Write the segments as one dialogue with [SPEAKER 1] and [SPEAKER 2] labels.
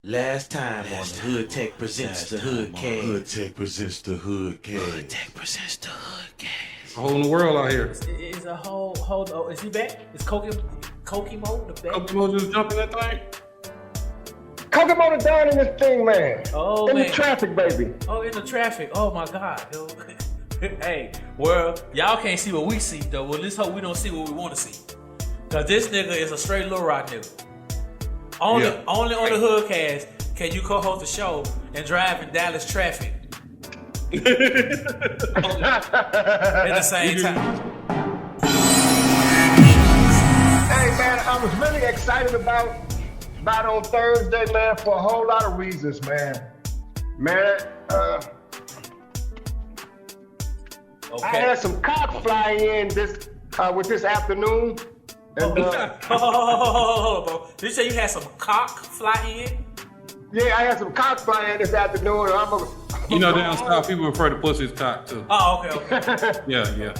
[SPEAKER 1] Last time on the Hood Tech presents the HoodCast.
[SPEAKER 2] Hood Tech presents the HoodCast.
[SPEAKER 1] Hood Tech presents the HoodCast.
[SPEAKER 3] A whole new world out here.
[SPEAKER 4] It's a whole. Oh, is he back? Is Koki mode the back?
[SPEAKER 3] Koki just jumping that thing.
[SPEAKER 5] Kokomo down in this thing, man.
[SPEAKER 4] Oh,
[SPEAKER 5] in
[SPEAKER 4] man.
[SPEAKER 5] the traffic, baby.
[SPEAKER 4] Oh, in the traffic. Oh my God. Yo. Hey, well, y'all can't see what we see though. Well, let's hope we don't see what we want to see. Cause this nigga is a straight Lil Rock nigga. Only on the HoodCast can you co-host the show and drive in Dallas traffic at the same time.
[SPEAKER 5] Hey, man, I was really excited about on Thursday, man, for a whole lot of reasons, man. I had some cops fly in this afternoon. And,
[SPEAKER 4] Hold on. Did you say you had some cock fly in?
[SPEAKER 5] yeah, I had some cops fly in this afternoon.
[SPEAKER 3] You know, down south, people refer to pussy as cock too.
[SPEAKER 4] Oh, okay.
[SPEAKER 3] Yeah.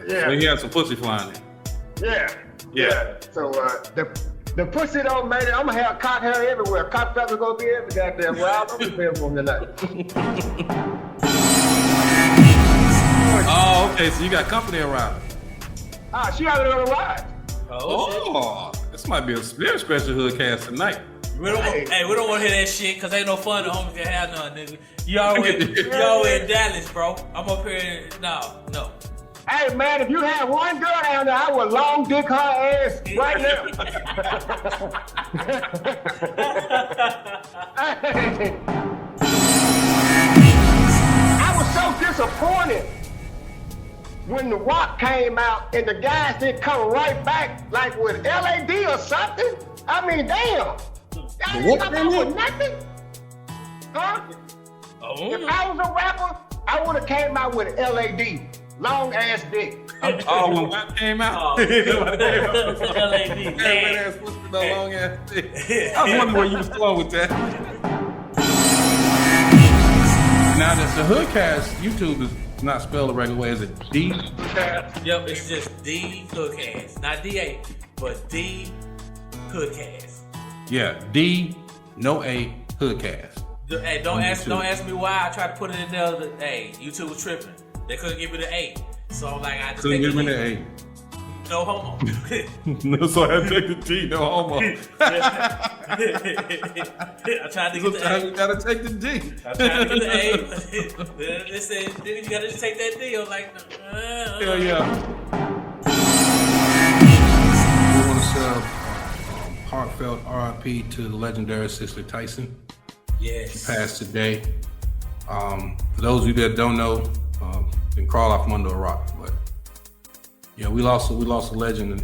[SPEAKER 3] So he had some pussy flying in.
[SPEAKER 5] Yeah. So the pussy don't matter. I'm gonna have cock hair everywhere. Cock feathers gonna be every goddamn well. I'm gonna be for him tonight.
[SPEAKER 3] Oh, okay. So you got company around.
[SPEAKER 5] She already on the ride.
[SPEAKER 3] Oh, this might be a very special HoodCast tonight.
[SPEAKER 4] We don't want to hear that shit because ain't no fun the homies can have none, nigga. You always in Dallas, bro. I'm up here. No.
[SPEAKER 5] Hey, man, if you had one girl down there, I would long dick her ass right now. I was so disappointed when The Rock came out and the guys didn't come right back like with LAD or something. I mean, damn. Y'all didn't come out with nothing? Huh?
[SPEAKER 4] Oh.
[SPEAKER 5] If I was a rapper, I would have came out with LAD. Long ass dick.
[SPEAKER 3] Oh, when WAP came out?
[SPEAKER 4] LAD.
[SPEAKER 3] That ass pussy with that long ass dick. I was wondering where you was going with that. Now, the HoodCast, YouTube is not spelled the regular way. Is it D?
[SPEAKER 4] Yep, it's just D HoodCast. Not D-A, but D HoodCast.
[SPEAKER 3] Yeah, D, no A, HoodCast.
[SPEAKER 4] Hey, don't ask me why I tried to put it in there. Hey, YouTube was tripping. They couldn't give me the A. So I'm like, I just
[SPEAKER 3] Couldn't
[SPEAKER 4] take
[SPEAKER 3] give me
[SPEAKER 4] the
[SPEAKER 3] the A.
[SPEAKER 4] No homo.
[SPEAKER 3] No, so I had to take the D, no homo.
[SPEAKER 4] I tried to get the
[SPEAKER 3] Sometimes
[SPEAKER 4] A.
[SPEAKER 3] you gotta take the D.
[SPEAKER 4] I tried to get the A. They said, nigga, you gotta just take that D. I was like,
[SPEAKER 3] Hell yeah. We want to send heartfelt RIP to the legendary Cicely Tyson.
[SPEAKER 4] yes.
[SPEAKER 3] She passed today. For those of you that don't know, can crawl off from under a rock, but we lost a legend,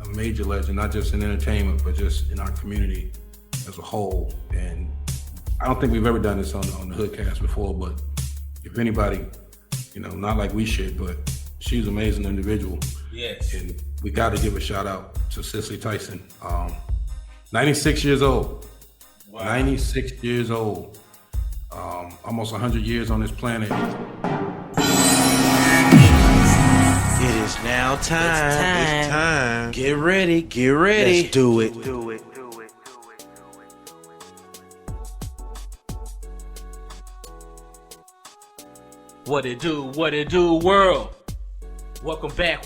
[SPEAKER 3] a major legend, not just in entertainment, but just in our community as a whole. And I don't think we've ever done this on the HoodCast before, but if anybody, not like we should, but she's an amazing individual.
[SPEAKER 4] Yes.
[SPEAKER 3] And we got to give a shout out to Cicely Tyson. 96 years old.
[SPEAKER 4] Wow.
[SPEAKER 3] 96 years old. Almost 100 years on this planet.
[SPEAKER 1] It is now time. It's time. Get ready. Let's do it.
[SPEAKER 4] What it do, world? Welcome back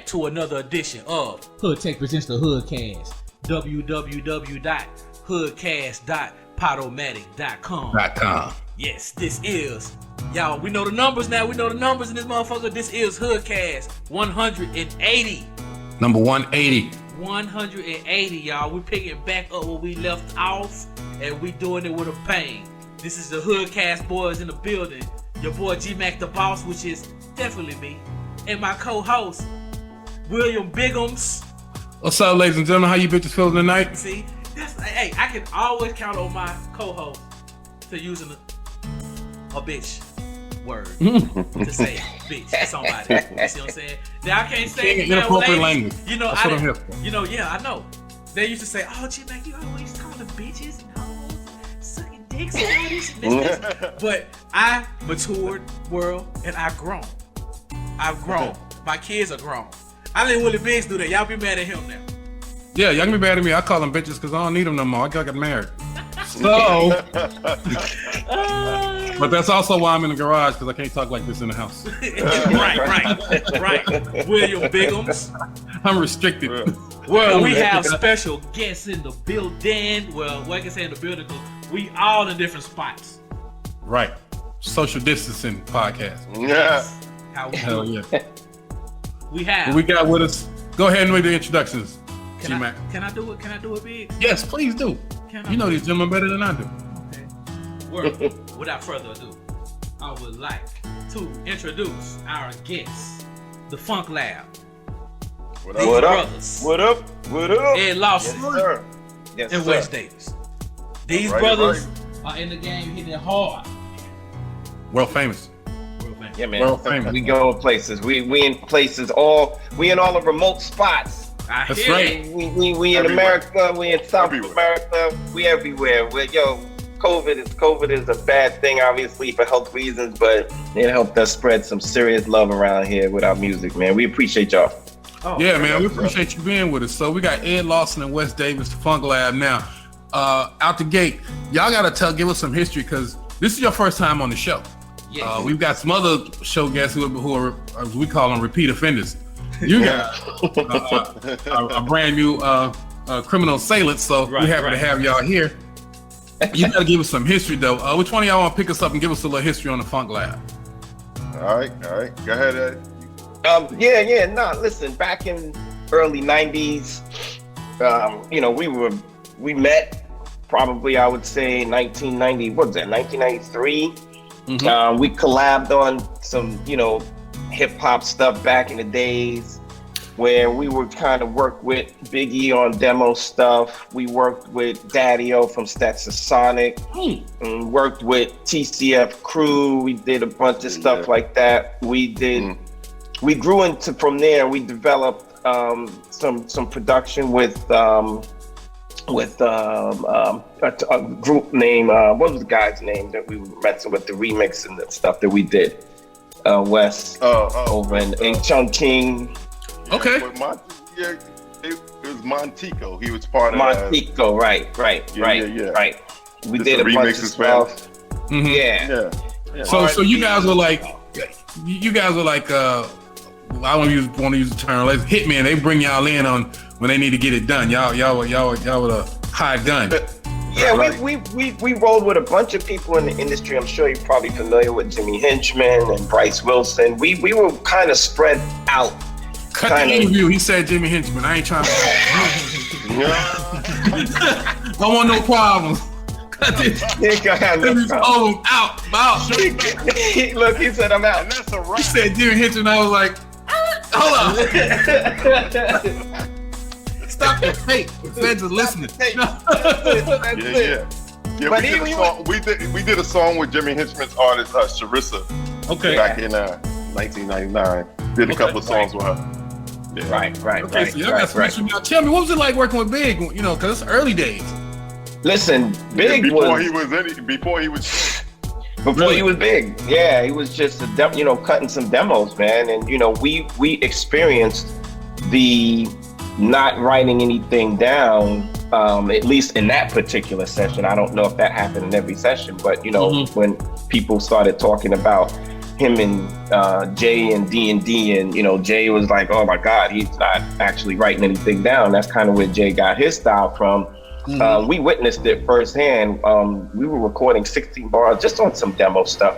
[SPEAKER 4] to another edition of Hood Tech presents the HoodCast. www.hoodcast.podomatic.com. Yes, this is, y'all, we know the numbers now. We know the numbers in this motherfucker. This is HoodCast 180.
[SPEAKER 3] Number 180.
[SPEAKER 4] 180, y'all. We picking back up where we left off, and we doing it with a bang. This is the HoodCast boys in the building. Your boy G-Mack the boss, which is definitely me, and my co-host, William Biggums.
[SPEAKER 3] What's up, ladies and gentlemen? How you bitches feeling tonight?
[SPEAKER 4] See, hey, I can always count on my co-host to using a bitch word to say bitch to somebody. You see what I'm saying? Now I can't say it.
[SPEAKER 3] Inappropriate language.
[SPEAKER 4] You know,
[SPEAKER 3] that's what I'm here for.
[SPEAKER 4] Yeah, I know. They used to say, "Oh, G-Mack, you always calling bitches and hoes, sucking dicks and all this and this." But I matured, world, and I've grown. My kids are grown. I let Willie Bigs do that. Y'all be mad at him now.
[SPEAKER 3] Yeah, y'all can be mad at me. I call them bitches because I don't need them no more. I got married. So, but that's also why I'm in the garage, because I can't talk like this in the house.
[SPEAKER 4] right. William Biggums.
[SPEAKER 3] I'm restricted.
[SPEAKER 4] Well, we have special guests in the building. Well, what I can say in the building, 'cause we all in different spots.
[SPEAKER 3] Right. Social distancing podcast.
[SPEAKER 2] Yeah.
[SPEAKER 4] How we
[SPEAKER 3] Hell
[SPEAKER 4] do
[SPEAKER 3] yeah.
[SPEAKER 4] it. We have.
[SPEAKER 3] We got with us. Go ahead and make the introductions, G-Mack.
[SPEAKER 4] Can I do it? Can I do it big?
[SPEAKER 3] Yes, please do. You know these gentlemen better than I do.
[SPEAKER 4] Okay. Well, without further ado, I would like to introduce our guests, the Funk Labb.
[SPEAKER 6] What
[SPEAKER 4] These
[SPEAKER 6] up?
[SPEAKER 4] brothers,
[SPEAKER 6] What up? What up?
[SPEAKER 4] Ed Lawson
[SPEAKER 6] Yes, sir. Yes,
[SPEAKER 4] and
[SPEAKER 6] sir.
[SPEAKER 4] Wes Davis. These
[SPEAKER 6] Right,
[SPEAKER 4] brothers are in the game hitting it hard.
[SPEAKER 3] World famous.
[SPEAKER 4] Real famous.
[SPEAKER 6] Yeah, man.
[SPEAKER 3] World famous.
[SPEAKER 6] We go places. We in places we in all the remote spots.
[SPEAKER 4] I
[SPEAKER 3] That's
[SPEAKER 4] hear
[SPEAKER 3] right.
[SPEAKER 4] it.
[SPEAKER 6] We in
[SPEAKER 2] Everywhere.
[SPEAKER 6] America. We in South
[SPEAKER 2] Everywhere.
[SPEAKER 6] America. We everywhere. COVID is a bad thing, obviously, for health reasons, but it helped us spread some serious love around here with our music, man. We appreciate y'all.
[SPEAKER 4] Oh,
[SPEAKER 3] Yeah, man, we appreciate you being with us. So we got Ed Lawson and Wes Davis, the Funk Labb. Now, out the gate, y'all gotta give us some history, because this is your first time on the show.
[SPEAKER 4] yes.
[SPEAKER 3] We've got some other show guests who are we call them repeat offenders. You got a brand new criminal assailant, so we're happy to have y'all here. You gotta give us some history though. Which one of y'all want to pick us up and give us a little history on the Funk Labb?
[SPEAKER 2] All right. Go ahead, Ed.
[SPEAKER 6] Listen, back in early 90s, we met probably, I would say 1993.
[SPEAKER 3] Mhm.
[SPEAKER 6] We collabed on some, hip hop stuff back in the days where we would kind of work with Biggie on demo stuff. We worked with Daddy-O from Stetsasonic, and worked with TCF Crew. We did a bunch of stuff like that. We grew into, from there, we developed some production with a group name. What was the guy's name that we were messing with, the remix and the stuff that we did? Wes over in Chungking.
[SPEAKER 3] Okay.
[SPEAKER 2] It was Montico. He was part of
[SPEAKER 6] Montico, right.
[SPEAKER 2] Yeah.
[SPEAKER 6] We
[SPEAKER 2] Just
[SPEAKER 6] did
[SPEAKER 2] the
[SPEAKER 6] a bunch of
[SPEAKER 2] remixes,
[SPEAKER 6] stuff.
[SPEAKER 3] Mhm.
[SPEAKER 6] Yeah.
[SPEAKER 3] So you guys are like, I don't want to use the term, like hitmen. They bring y'all in on when they need to get it done. Y'all with a high gun.
[SPEAKER 6] Yeah,
[SPEAKER 2] Right.
[SPEAKER 6] we rolled with a bunch of people in the industry. I'm sure you're probably familiar with Jimmy Hinchman and Bryce Wilson. We were kind of spread out.
[SPEAKER 3] Cut the interview. He said Jimmy Hinchman. I ain't trying to. Don't want no problems. Cut this. Out.
[SPEAKER 6] Look, he said I'm out.
[SPEAKER 2] And that's a
[SPEAKER 3] He
[SPEAKER 2] wrap.
[SPEAKER 3] said Jimmy Hinchman. I was like, hold on. Stop the tape. The feds are listening.
[SPEAKER 6] That's it.
[SPEAKER 2] Yeah,
[SPEAKER 6] But
[SPEAKER 2] we did a song with Jimmy Hinchman's artist, Sharissa,
[SPEAKER 3] Okay.
[SPEAKER 2] back in 1999. Did a couple of songs with her. Yeah.
[SPEAKER 6] Right.
[SPEAKER 3] Okay, so y'all got some history now. Tell me, what was it like working with Big? Because it's early days.
[SPEAKER 6] Listen, Big
[SPEAKER 2] Before
[SPEAKER 6] was
[SPEAKER 2] he was
[SPEAKER 6] big. Yeah, he was just cutting some demos, man. And we experienced the not writing anything down, at least in that particular session. I don't know if that happened in every session, but when people started talking about him and Jay and D&D, and Jay was like, oh my God, he's not actually writing anything down. That's kind of where Jay got his style from. We witnessed it firsthand. We were recording 16 bars just on some demo stuff.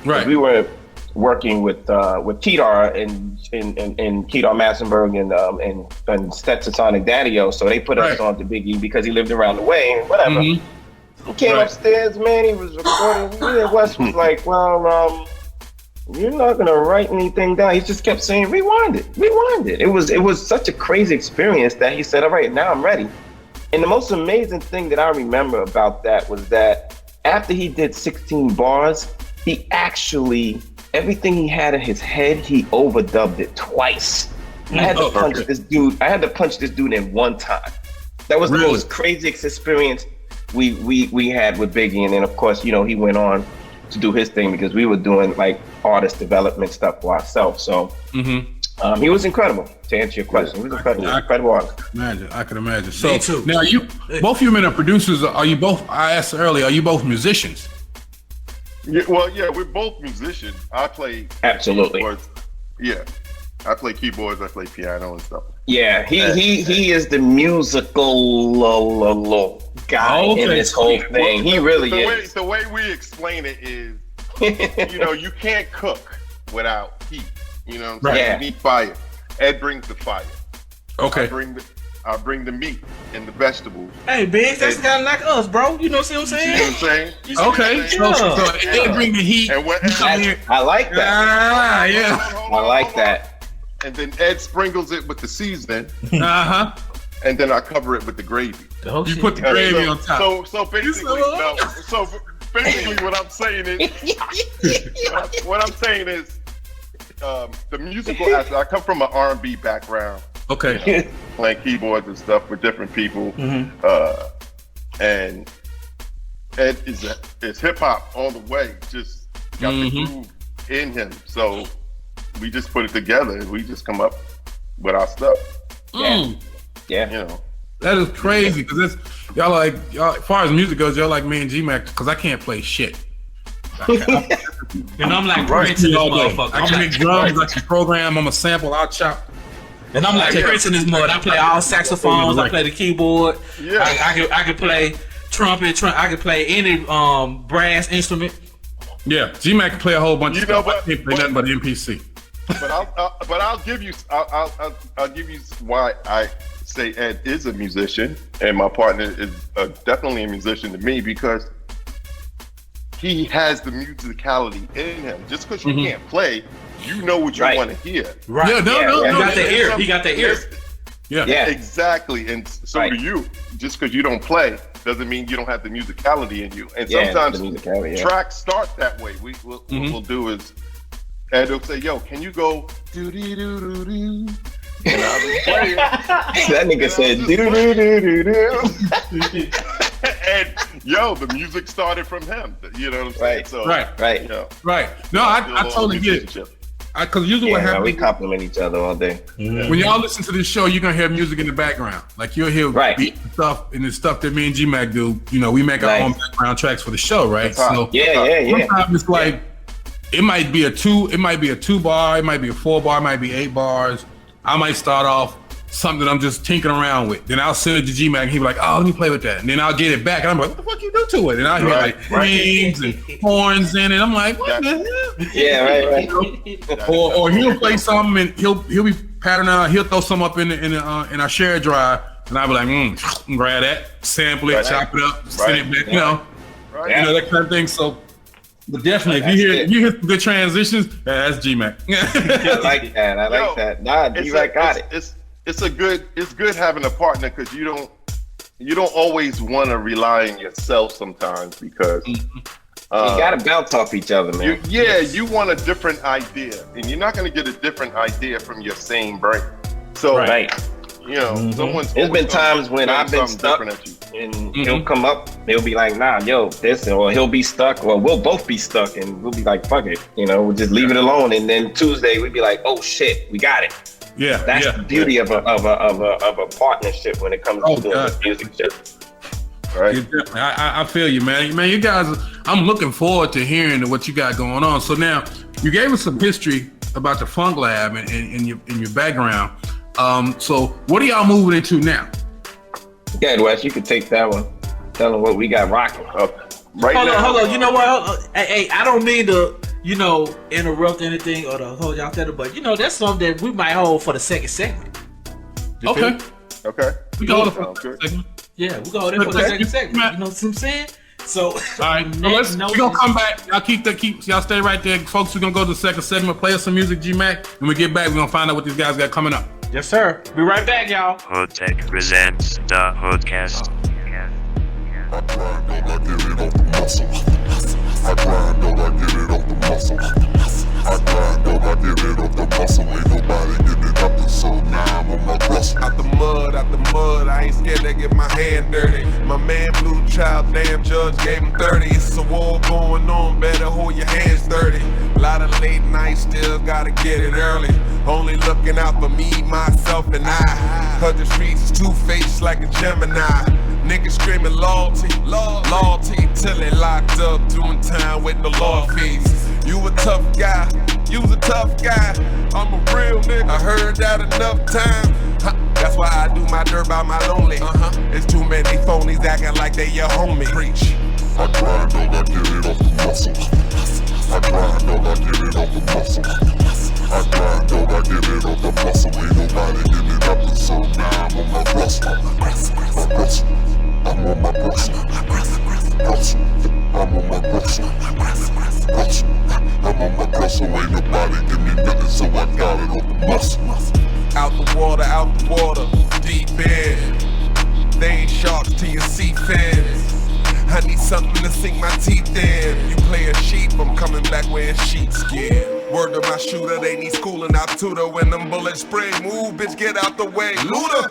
[SPEAKER 3] Right.
[SPEAKER 6] We were working with Kedar and Kedar Massenberg and Stetsasonic Daddy-O, so they put us on to Biggie because he lived around the way and whatever. He came upstairs, man. He was recording. Me and Wes was like, well, you're not gonna write anything down. He just kept saying, rewind it. It was such a crazy experience that he said, all right, now I'm ready. And the most amazing thing that I remember about that was that after he did 16 bars, he actually, everything he had in his head, he overdubbed it twice. I had to punch this dude in one time. That was the most craziest experience we had with Biggie. And then of course, he went on to do his thing because we were doing like artist development stuff for ourselves. So He was incredible. To answer your question, he was incredible. Incredible artist.
[SPEAKER 3] I can imagine. So now both of you men are producers. Are you both? I asked earlier. Are you both musicians?
[SPEAKER 2] Yeah, well, yeah, we're both musicians. I play
[SPEAKER 6] Absolutely.
[SPEAKER 2] keyboards. Yeah, I play keyboards. I play piano and stuff.
[SPEAKER 6] Yeah, he is the musical guy in this whole thing. He really is.
[SPEAKER 2] The way we explain it is, you can't cook without heat. You know what I'm saying?
[SPEAKER 6] Yeah.
[SPEAKER 2] You need fire. Ed brings the fire.
[SPEAKER 3] Okay.
[SPEAKER 2] I bring the meat and the vegetables.
[SPEAKER 4] Hey, Biggs, that's kind of like us, bro. You know what I'm saying?
[SPEAKER 2] You know what I'm saying?
[SPEAKER 3] Okay. So Ed bring the heat.
[SPEAKER 2] And
[SPEAKER 6] I like that.
[SPEAKER 3] Yeah.
[SPEAKER 6] I like that.
[SPEAKER 2] And then Ed sprinkles it with the seasoning.
[SPEAKER 3] Uh-huh.
[SPEAKER 2] And then I cover it with the gravy.
[SPEAKER 3] You put the gravy on top.
[SPEAKER 2] So basically, what I'm saying is, the musical aspect. I come from an R&B background.
[SPEAKER 3] Okay.
[SPEAKER 2] Playing keyboards and stuff with different people.
[SPEAKER 3] Mm-hmm.
[SPEAKER 2] And Ed is hip hop all the way. Just got the groove in him. So we just put it together and we just come up with our stuff.
[SPEAKER 6] Yeah.
[SPEAKER 3] That is crazy because y'all as far as music goes, y'all like me and G-Mack because I can't play shit.
[SPEAKER 4] And I'm like Prince in this motherfucker.
[SPEAKER 3] I can make drums, I can program, I'm a sample, I'll chop.
[SPEAKER 4] And I'm like Prince in this mud. I play all saxophones, I play the keyboard,
[SPEAKER 2] Yeah.
[SPEAKER 4] I can play trumpet, I can play any brass instrument.
[SPEAKER 3] Yeah, G-Mack can play a whole bunch of stuff.
[SPEAKER 2] But,
[SPEAKER 3] I can't play nothing but MPC.
[SPEAKER 2] But I'll give you why I say Ed is a musician and my partner is definitely a musician to me because he has the musicality in him. Just because you can't play, you know what you want to hear.
[SPEAKER 4] Right.
[SPEAKER 3] Yeah, no.
[SPEAKER 4] He got the ear. He got the ear.
[SPEAKER 3] Yeah.
[SPEAKER 2] Exactly. And so do you. Just because you don't play doesn't mean you don't have the musicality in you. And sometimes tracks start that way. What we'll do is Ed will say, yo, can you go doo-dee-doo-doo-doo? And I'll be playing.
[SPEAKER 6] That nigga said doo-doo-doo-doo-doo.
[SPEAKER 2] And the music started from him. You know what I'm saying? So,
[SPEAKER 3] right. Right. No, I totally get it. Because usually what happens,
[SPEAKER 6] we compliment each other all day.
[SPEAKER 3] When y'all listen to this show, you're gonna hear music in the background. Like you'll hear beat stuff and the stuff that me and G-Mac do. We make our own background tracks for the show, right? So sometimes it's like it might be a 2 bar, it might be a 4 bar, it might be 8 bars. I might start off something I'm just tinkering around with. Then I'll send it to G-Mac and he'll be like, oh, let me play with that. And then I'll get it back and I'm like, what the fuck you do to it? And I'll hear like rings and horns in it. I'm like, what the hell?
[SPEAKER 6] Yeah, right.
[SPEAKER 3] Or he'll play something and he'll be patterning out, he'll throw some up in our shared drive and I'll be like, grab that, sample it, chop it up, send it back, that kind of thing. So but definitely, if you hear some good transitions, that's G-Mac.
[SPEAKER 6] I like that. Nah, G-Mac got it.
[SPEAKER 2] It's good having a partner because you don't always want to rely on yourself sometimes because
[SPEAKER 6] you gotta bounce off each other, man.
[SPEAKER 2] You want a different idea, and you're not gonna get a different idea from your same brain. So, someone's.
[SPEAKER 6] There's been times when I've been stuck, and he'll come up. He'll be like, "Nah, yo, this," or he'll be stuck, or we'll both be stuck, and we'll be like, "Fuck it," we'll just leave it alone. And then Tuesday we'd be like, "Oh shit, we got it."
[SPEAKER 3] Yeah,
[SPEAKER 6] that's the beauty of a partnership when it comes to doing music shit.
[SPEAKER 2] Right.
[SPEAKER 3] I feel you, man. Man, you guys, I'm looking forward to hearing what you got going on. So now, you gave us some history about the Funk Labb and your background. So what are y'all moving into now?
[SPEAKER 6] Yeah, Wes, you could take that one. Tell them what we got rocking.
[SPEAKER 4] Hold on. You know what? Hey, I don't mean to, interrupt anything or to hold y'all tether, but that's something that we might hold for the second segment.
[SPEAKER 2] Okay.
[SPEAKER 3] We can hold it for the second segment.
[SPEAKER 4] Yeah, we hold it for the second segment. You know what I'm saying? So,
[SPEAKER 3] all right, we're gonna come back. Y'all y'all stay right there, folks. We're gonna go to the second segment, play us some music, G-Mac. When we get back, we're gonna find out what these guys got coming up.
[SPEAKER 4] Yes, sir. Be right back, y'all.
[SPEAKER 7] HoodTech presents the HoodCast.
[SPEAKER 8] I grind till I get it off the muscle. I grind till I get it off the muscle. I grind till I get it off the muscle. Ain't nobody get it up to so now I'm on my muscle.
[SPEAKER 9] Out the mud, I ain't scared to get my hand dirty. My man Blue Child, damn judge. judge gave him 30. It's a war going on, better hold your hands dirty. A lot of late nights, still gotta get it early. Only looking out for me, myself, and I. Cause the streets is two-faced like a Gemini. Niggas screaming loyalty, loyalty, till they locked up doing time with no law fees. You a tough guy, you was a tough guy. I'm a real nigga, I heard that enough time. That's why I do my dirt by my lonely. It's too many phonies acting like they your homie. Preach.
[SPEAKER 8] I grind till I get it off the muscle. I grind till I get it off the muscle. I grind till I get it off the muscle. Ain't nobody getting it up, and so now I'm on my rustle. I'm on my rustle. I'm on my rustle. I'm on my rustle. Ain't nobody give me nothing, so I got it off the muscle.
[SPEAKER 9] Out the water, deep in. They ain't sharks till you see fins. I need something to sink my teeth in. You play a sheep, I'm coming back wearing sheepskin. Word to my shooter, they need schooling out tutor. When them bullets spray, move, bitch, get out the way. Luda!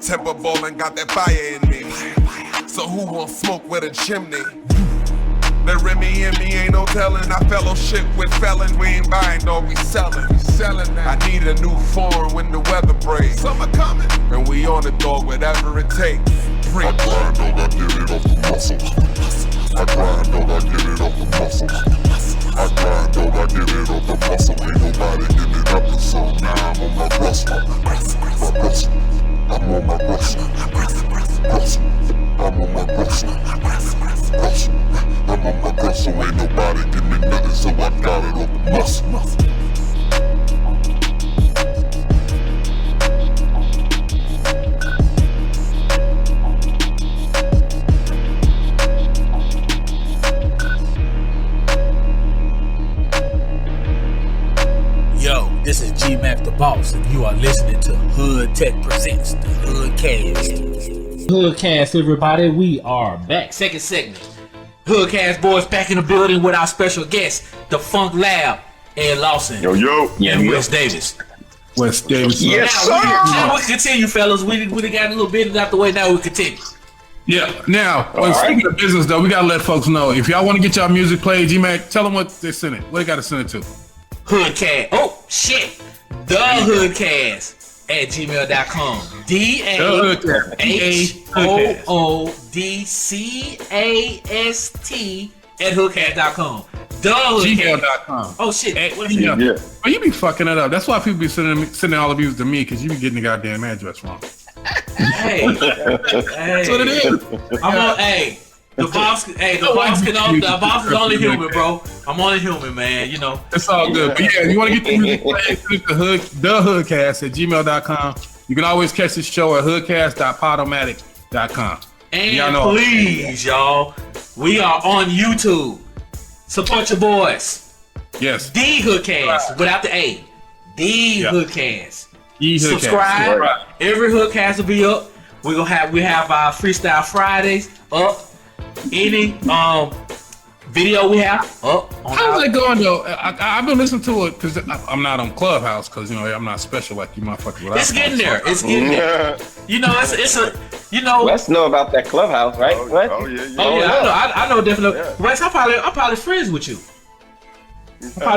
[SPEAKER 9] Temper ballin' got that fire in me. So who wants smoke with a chimney? The Remy and me ain't no telling. I fellowship with felons, we ain't buying, no, we selling. I need a new form when the weather breaks. Summer coming, and we on the dog, whatever it takes. Preach.
[SPEAKER 8] I grind till I get it off the muscle. I grind till I get it off the muscle. I grind till I get it off the muscle. Ain't nobody getting it up, and so now I'm on my rustle. I'm on my rustle. I'm on my rustle. I'm on my rustle. Ain't nobody give me nothing, so I got it off the muscle.
[SPEAKER 4] Yo, this is G-Mack the Boss, and you are listening to Hood Tech Presents the HoodCast. HoodCast, everybody, we are back. Second segment. HoodCast boys back in the building with our special guest, the Funk Labb, Ed Lawson.
[SPEAKER 2] Yo.
[SPEAKER 4] And Wes Davis.
[SPEAKER 3] Wes Davis.
[SPEAKER 6] Yes,
[SPEAKER 4] Now we continue, fellas. We got a little bit out the way. Now we continue.
[SPEAKER 3] Yeah. Now, speaking of business, though, we got to let folks know. If y'all want to get y'all music played, G-Mack, tell them what they send it. What they got to send it to?
[SPEAKER 4] HoodCast. Oh, shit. The HoodCast at gmail.com. DAHOODCAST at HoodCast.com. The HoodCast.
[SPEAKER 3] Gmail.com.
[SPEAKER 4] Oh, shit.
[SPEAKER 2] Yeah.
[SPEAKER 3] Oh, you be fucking it up. That's why people be sending all the music to me, because you be getting the goddamn address wrong.
[SPEAKER 4] Hey. That's what it is. I'm on, the boss is only human, bro. I'm only human, man, you know.
[SPEAKER 3] It's all good. But yeah, you want to get the music played, click the HoodCast at gmail.com. You can always catch this show at hoodcast.podomatic.com.
[SPEAKER 4] And please, y'all, we are on YouTube. Support your boys.
[SPEAKER 3] Yes.
[SPEAKER 4] The HoodCast without the A. The HoodCast.
[SPEAKER 3] Subscribe.
[SPEAKER 4] Right. Every HoodCast will be up. We have our Freestyle Fridays up. Any video we have up.
[SPEAKER 3] How's it going though? I've been listening to it because I'm not on Clubhouse because I'm not special like you motherfuckers.
[SPEAKER 4] It's getting there. It's getting there. You know, it's a
[SPEAKER 6] Wes know about that Clubhouse, right?
[SPEAKER 2] Oh yeah.
[SPEAKER 4] I know definitely. Yeah. Wes, I'm probably friends with you.
[SPEAKER 6] I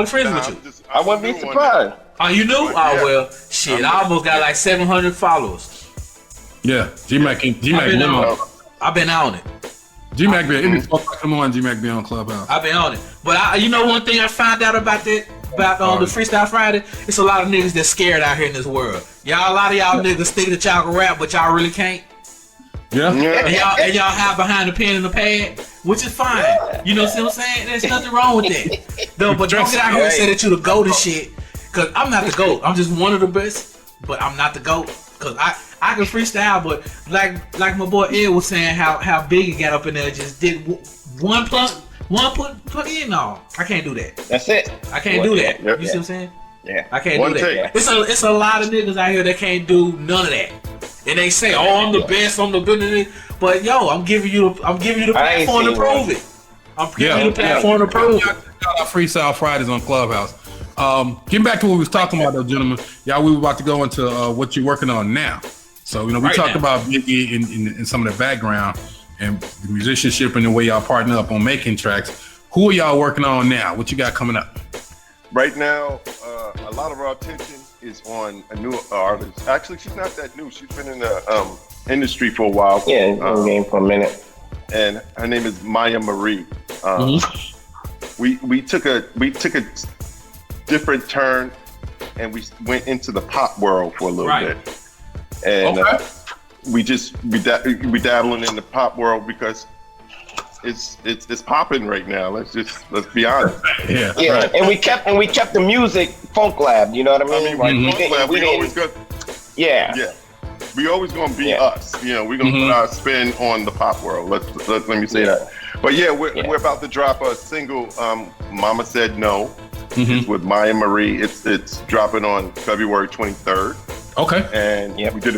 [SPEAKER 6] wouldn't be surprised.
[SPEAKER 4] Oh, you knew? Oh well, shit. I almost got like 700 followers.
[SPEAKER 3] Yeah, G-Mack.
[SPEAKER 4] I've been on it.
[SPEAKER 3] G-Mack be in come on, G-Mack be on Clubhouse.
[SPEAKER 4] I've been on it. But one thing I found out about the Freestyle Friday, it's a lot of niggas that's scared out here in this world. A lot of y'all niggas think that y'all can rap, but y'all really can't.
[SPEAKER 3] Yeah.
[SPEAKER 4] And y'all hide behind the pen and the pad, which is fine. You know what I'm saying? There's nothing wrong with that. No, but don't get out here and say that you the GOAT and shit. Cause I'm not the GOAT. I'm just one of the best, but I'm not the GOAT. Cause I can freestyle, but like my boy Ed was saying, how big he got up in there, just did one put in all. I can't do that.
[SPEAKER 6] That's it.
[SPEAKER 4] I can't do that. You see what I'm saying?
[SPEAKER 6] Yeah.
[SPEAKER 4] I can't do that. It's a lot of niggas out here that can't do none of that. And they say, I'm the best, I'm the best. But yo, I'm giving you the platform to prove it. I'm giving you the platform to prove it.
[SPEAKER 3] Our Freestyle Fridays on Clubhouse. Getting back to what we was talking about, though, gentlemen. We were about to go into what you're working on now. So we talked about Biggie in some of the background. and the musicianship and the way y'all partner up on making tracks. Who are y'all working on now? What you got coming up?
[SPEAKER 2] Right now, a lot of our attention is on a new artist. Actually, she's not that new. She's been in the industry for a while.
[SPEAKER 6] Yeah, in the game for a minute.
[SPEAKER 2] And her name is Maya Marie. We took a different turn, and we went into the pop world for a little bit. And we dabbling in the pop world because it's popping right now. Let's be honest.
[SPEAKER 6] Yeah. And we kept the music Funk Labb. You know what I mean?
[SPEAKER 2] Funk Labb. We always got. Yeah. We always gonna be us. You know, we're gonna put our spin on the pop world. Let me say that. But we're about to drop a single. Mama Said No. It's with Maya Marie. It's dropping on February 23rd.
[SPEAKER 3] Okay.
[SPEAKER 2] And we did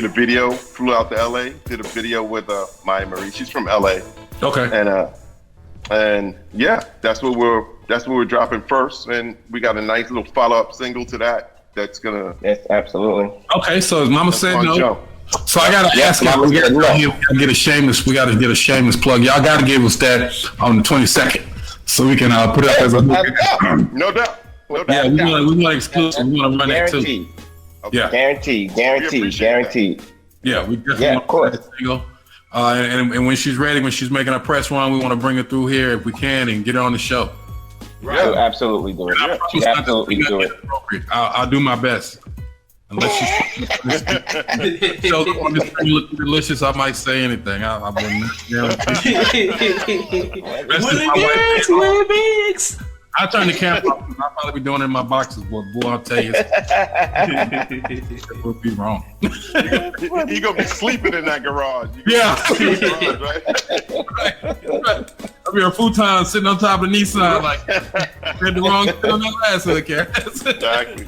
[SPEAKER 2] a video. Flew out to LA. Did a video with Maya Marie. She's from LA.
[SPEAKER 3] Okay.
[SPEAKER 2] And that's what we're dropping first. And we got a nice little follow-up single to that. That's
[SPEAKER 6] absolutely.
[SPEAKER 3] Okay, so as Mama Said No.
[SPEAKER 2] Joe.
[SPEAKER 3] So I gotta ask you, we gotta get a shameless plug. Y'all gotta give us that on the 22nd, so we can put it up as a
[SPEAKER 2] no doubt.
[SPEAKER 3] Yeah, we want exclusive. We want to run that too.
[SPEAKER 2] Okay.
[SPEAKER 3] Yeah,
[SPEAKER 6] guaranteed.
[SPEAKER 3] Yeah, we definitely
[SPEAKER 6] of course.
[SPEAKER 3] Single. And when she's ready, when she's making a press run, we want to bring her through here if we can and get her on the show.
[SPEAKER 6] Right. Yeah, absolutely do it. Absolutely do it.
[SPEAKER 3] I'll do my best. Unless she shows up on this thing looking delicious, I might say anything. I wouldn't.
[SPEAKER 4] Willie Bigs.
[SPEAKER 3] I turn the camera off. I'll probably be doing it in my boxes, but boy, I'll tell you, it would be wrong.
[SPEAKER 2] He gonna be sleeping in that garage.
[SPEAKER 3] Right. I'll be a futon sitting on top of the Nissan, like had the wrong thing on that last
[SPEAKER 2] Exactly.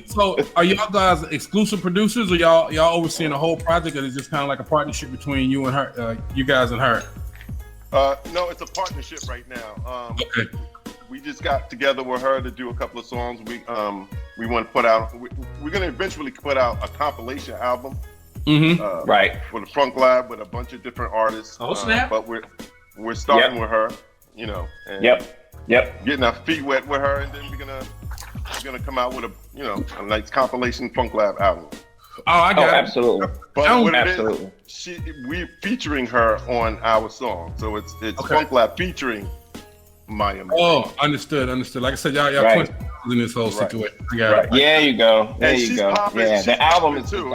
[SPEAKER 3] So are y'all guys exclusive producers, or y'all overseeing the whole project, or is it just kind of like a partnership between you and her, you guys and her?
[SPEAKER 2] No, it's a partnership right now.
[SPEAKER 3] Okay.
[SPEAKER 2] We just got together with her to do a couple of songs. We want to put out. We're going to eventually put out a compilation album.
[SPEAKER 6] Right.
[SPEAKER 2] For the Funk Labb with a bunch of different artists.
[SPEAKER 4] Oh snap!
[SPEAKER 2] But we're starting with her. You know. And getting our feet wet with her, and then we're gonna come out with a nice compilation Funk Labb album.
[SPEAKER 3] Oh, I got it.
[SPEAKER 6] Absolutely.
[SPEAKER 2] But what it is, we're featuring her on our song, so it's Funk Labb featuring Maya.
[SPEAKER 3] Oh, understood. Like I said, y'all twins in this whole situation. I got it.
[SPEAKER 6] Yeah, you go.
[SPEAKER 2] There you go.
[SPEAKER 6] Yeah, the album is
[SPEAKER 2] too.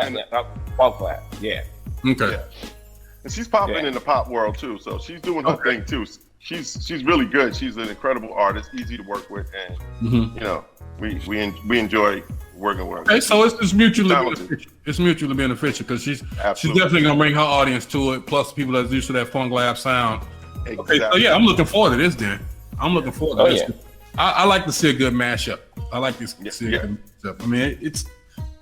[SPEAKER 6] Funk Labb. Yeah.
[SPEAKER 3] Okay.
[SPEAKER 2] Yeah. And she's popping in the pop world too, so she's doing her thing too. She's really good. She's an incredible artist, easy to work with, and we enjoy working with her.
[SPEAKER 3] Okay, so it's mutually beneficial. It's mutually beneficial because she's definitely gonna bring her audience to it. Plus, people that's used to that Funk Labb sound.
[SPEAKER 2] Exactly.
[SPEAKER 3] Okay, so I'm looking forward to this. Then I'm looking forward to this. Yeah. I like to see a good mashup. I like to see a good mashup. I mean, it's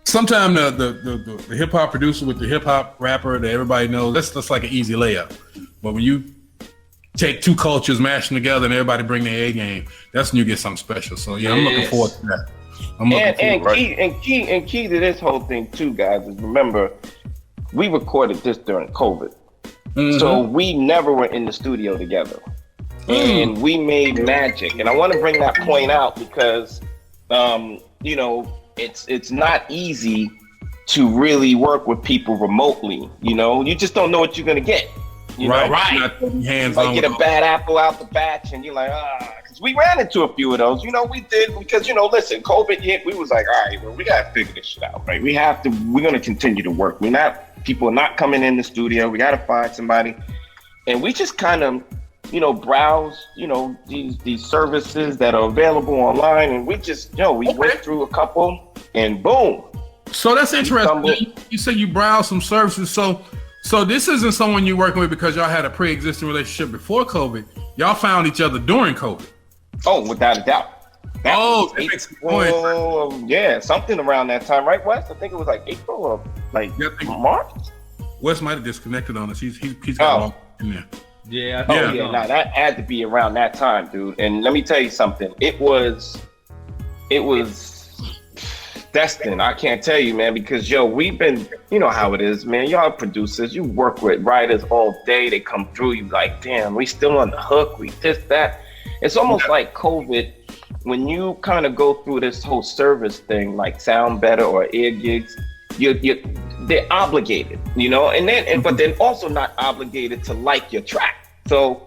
[SPEAKER 3] sometimes the hip hop producer with the hip hop rapper that everybody knows. That's like an easy layup. But when you take two cultures, mash them together, and everybody bring their A game, that's when you get something special. So I'm looking forward to that.
[SPEAKER 6] Key to this whole thing too, guys, is remember we recorded this during COVID, so we never were in the studio together, and we made magic. And I want to bring that point out because, it's not easy to really work with people remotely. You just don't know what you're gonna get.
[SPEAKER 3] Right.
[SPEAKER 6] Like get a bad apple out the batch, and you're like, because we ran into a few of those. We did because listen, COVID hit. We was like, all right, well, we gotta figure this shit out, right? We're gonna continue to work. People are not coming in the studio. We gotta find somebody, and we just kind of, browse, these services that are available online, and we just, we went through a couple, and boom.
[SPEAKER 3] So that's interesting. You said you browse some services, So this isn't someone you're working with because y'all had a pre-existing relationship before COVID. Y'all found each other during COVID.
[SPEAKER 6] Oh, without a doubt.
[SPEAKER 3] That makes a point.
[SPEAKER 6] Yeah, something around that time, right, Wes? I think it was like April or March.
[SPEAKER 3] Wes might have disconnected on us. He's got all in there.
[SPEAKER 4] Yeah.
[SPEAKER 6] No, that had to be around that time, dude. And let me tell you something. It was destined. I can't tell you, man, because we've been, you know how it is, man. Y'all producers, you work with writers all day. They come through, you like, damn, we still on the hook. We this, that. It's almost like COVID. When you kind of go through this whole service thing, like Sound Better or Air Gigs, they're obligated, you know, but then also not obligated to like your track. So,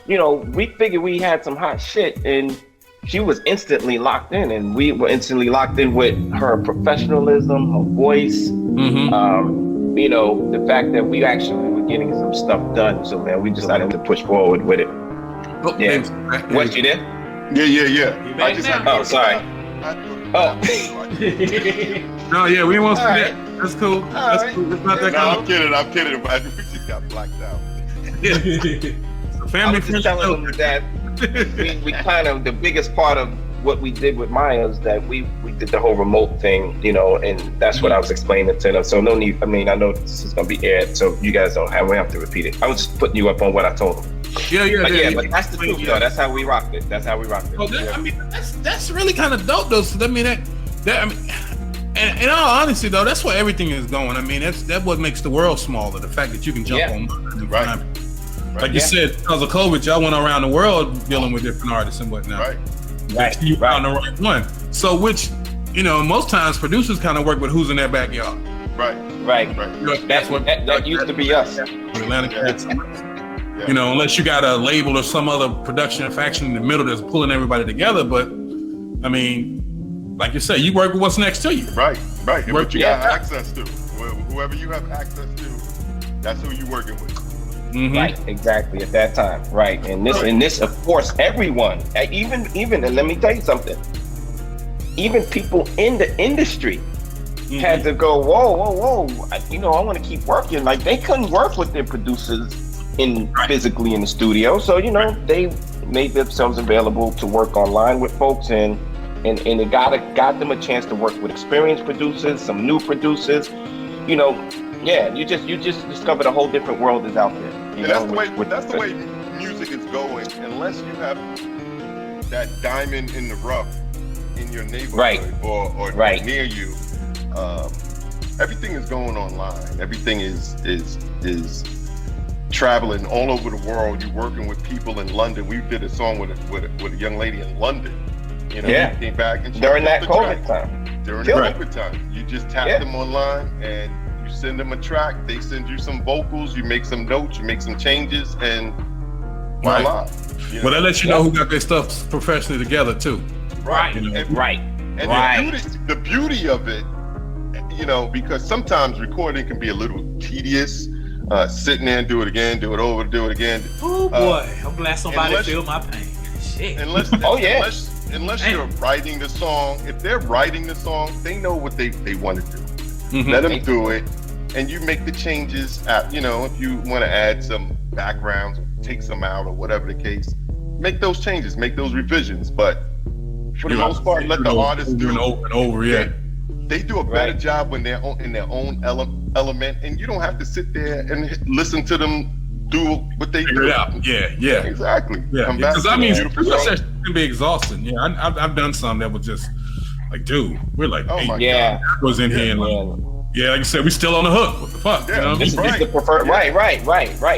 [SPEAKER 6] you know, we figured we had some hot shit, and she was instantly locked in, and we were instantly locked in with her professionalism, her voice, you know, the fact that we actually were getting some stuff done. So, man, we decided to push forward with it.
[SPEAKER 3] Oh,
[SPEAKER 6] yeah. What, you did?
[SPEAKER 2] Yeah. I just had
[SPEAKER 6] sorry.
[SPEAKER 3] No, yeah, we won't see that. That's cool. That's cool. It's not that
[SPEAKER 2] I'm kidding. But we just got blacked out.
[SPEAKER 6] Family. I was just telling them that we kind of, the biggest part of what we did with Maya is that we did the whole remote thing, you know, and that's what I was explaining to them. So no need. I mean, I know this is gonna be aired, so you guys we have to repeat it. I was just putting you up on what I told them.
[SPEAKER 3] Yeah.
[SPEAKER 6] But that's the truth, though. That's how we rocked it.
[SPEAKER 3] Well, I mean, that's really kind of dope, though. So I mean, that I mean, and in all honesty, though, that's where everything is going. I mean, that's what makes the world smaller. The fact that you can jump on, right? Like you said, because of COVID, y'all went around the world dealing with different artists and whatnot.
[SPEAKER 6] Right.
[SPEAKER 3] You found the right one. So, which, you know, most times producers kind of work with who's in their backyard.
[SPEAKER 2] Right.
[SPEAKER 6] That's what that used to be us.
[SPEAKER 3] You know, unless you got a label or some other production faction in the middle that's pulling everybody together. But I mean, like you say, you work with what's next to you.
[SPEAKER 2] Right. And what you got access to. Whoever you have access to, that's who you're working with.
[SPEAKER 6] Mm-hmm. Right, exactly at that time. Right. And this of course everyone, even and let me tell you something, even people in the industry had to go, whoa. You know, I want to keep working. Like they couldn't work with their producers physically in the studio. So, you know, they made themselves available to work online with folks, and it got them a chance to work with experienced producers, some new producers. You know, you just discovered a whole different world is out there.
[SPEAKER 2] And that's the way music is going. Unless you have that diamond in the rough in your neighborhood or near you, everything is going online. Everything is traveling all over the world. You're working with people in London. We did a song with a young lady in London. You know, she came back and
[SPEAKER 6] during that COVID time.
[SPEAKER 2] During the COVID time, you just tap them online and you send them a track. They send you some vocals. You make some notes. You make some changes, and voila. You know?
[SPEAKER 3] Well, that lets you know who got their stuff professionally together too.
[SPEAKER 2] Right.
[SPEAKER 3] You know?
[SPEAKER 2] And the beauty of it, you know, because sometimes recording can be a little tedious. Sitting there and do it again, do it over, do it again.
[SPEAKER 4] Oh boy, I'm glad somebody feel my pain. Shit.
[SPEAKER 2] Unless you're writing the song, if they're writing the song, they know what they want to do. Mm-hmm. Let them do it, and you make the changes. You know, if you want to add some backgrounds, or take some out, or whatever the case, make those changes, make those revisions. But for the most part, let the artists do it
[SPEAKER 3] over and over. Yeah.
[SPEAKER 2] They do a better job when they're in their own element, and you don't have to sit there and listen to them do what they
[SPEAKER 3] figure
[SPEAKER 2] do.
[SPEAKER 3] It out. Yeah.
[SPEAKER 2] Exactly.
[SPEAKER 3] Yeah. Because I mean, it can be exhausting. Yeah, I've done some that was just like, dude, we're like, I was in here and like you said, we still on the hook. What the fuck?
[SPEAKER 2] Yeah,
[SPEAKER 3] you know
[SPEAKER 6] this is the preferred. Right.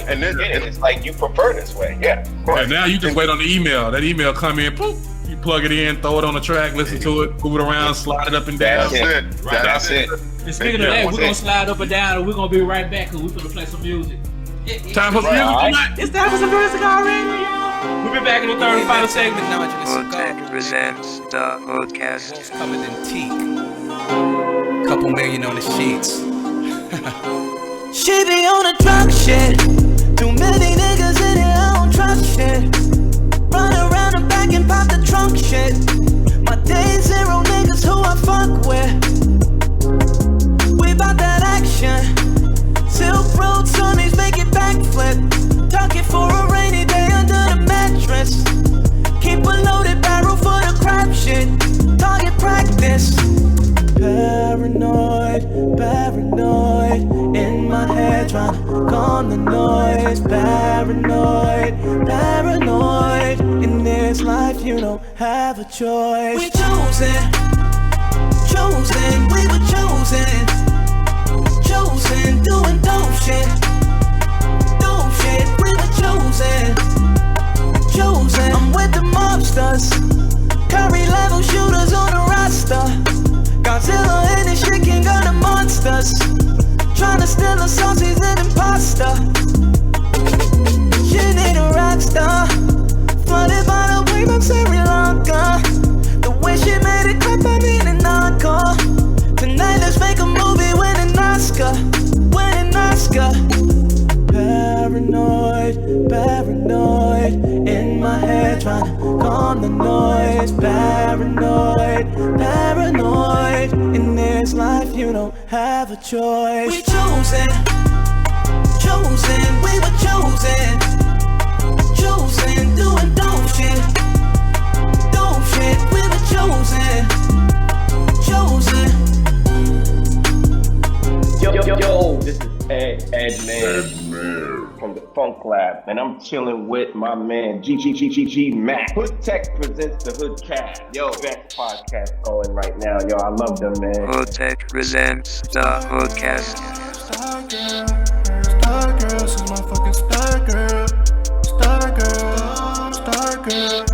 [SPEAKER 6] And then it's like you prefer this way. Yeah.
[SPEAKER 3] Right. Now you just wait on the email. That email come in, poof. You plug it in, throw it on the track, listen to it, move it around, slide it up and down.
[SPEAKER 2] That's it.
[SPEAKER 4] And speaking of that, we're gonna slide up and down, and we're gonna be right back because we're gonna play some music.
[SPEAKER 3] Time for some music tonight.
[SPEAKER 4] It's time for some music already. We'll be back in the third and final segment.
[SPEAKER 7] HoodTech presents the HoodCast.
[SPEAKER 10] Covered in teak. Couple million on the sheets.
[SPEAKER 11] She be on a drunk shit. Too many niggas in it, I don't trust shit. Run around the back and pop the trunk shit. My day zero niggas who I fuck with. We bout that action. Silk road sunnies make it backflip. Tuck it for a rainy day under the mattress. Keep a loaded barrel for the crap shit. Target practice. Paranoid in my head, trying to calm the noise. Paranoid in this life, you don't have a choice. We choosing chosen, we were chosen. Chosen, doing dope shit. Dope shit, we were chosen. Chosen, I'm with the mobsters. Curry level shooters on the roster. Godzilla and this shit king of the monsters. Tryna steal a sauce, he's an imposter. She ain't a rock star. Flooded by the wave of Sri Lanka. The way she made it clap, I mean an encore. Tonight let's make a movie, win an Oscar. Win an Oscar. Paranoid, paranoid. In my head tryna calm the noise. Paranoid, paranoid. In this life you don't have a choice. We chosen. Chosen, we were chosen. Chosen, doing dope shit. Dope shit, we were chosen. Chosen.
[SPEAKER 6] Yo, this is Ed Man from the Funk Labb, and I'm chilling with my man G-Mack. Hood Tech presents the HoodCast. Yo, best podcast going right now. Yo, I love them, man.
[SPEAKER 7] Hood Tech presents the HoodCast.
[SPEAKER 11] Star girl, she's my fucking star girl. Star girl, star girl.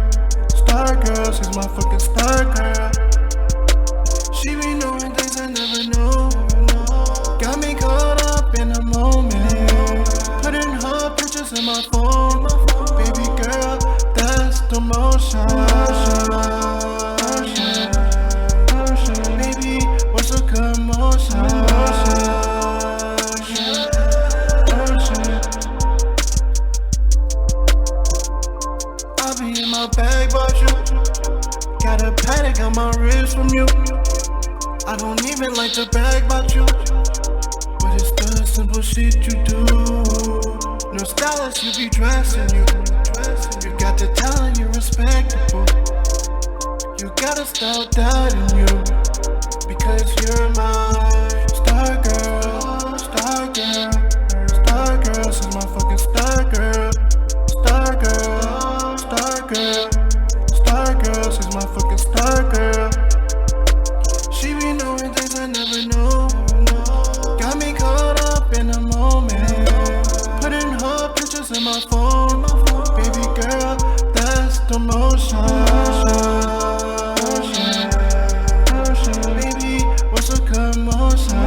[SPEAKER 11] Star girl, she's my fucking star girl. She be knowing things I never knew. Got me caught up in a moment. Putting her pictures in my phone. Baby girl, that's the motion. Baby, what's a commotion? I'll be in my bag, but you got a panic on my wrist from you. I don't even like to brag about you, but it's the simple shit you do. No stylist, you be dressing you. You got the talent, you're respectable. You gotta stop doubting you, because you're my star girl. Star girl, star girl, she's my fucking star girl. Star girl, star girl, star girl, she's my fucking star girl. She be knowing things I never knew. Got me caught up in a moment. Putting her pictures in my phone. Baby girl, that's the motion. Baby, what's a commotion?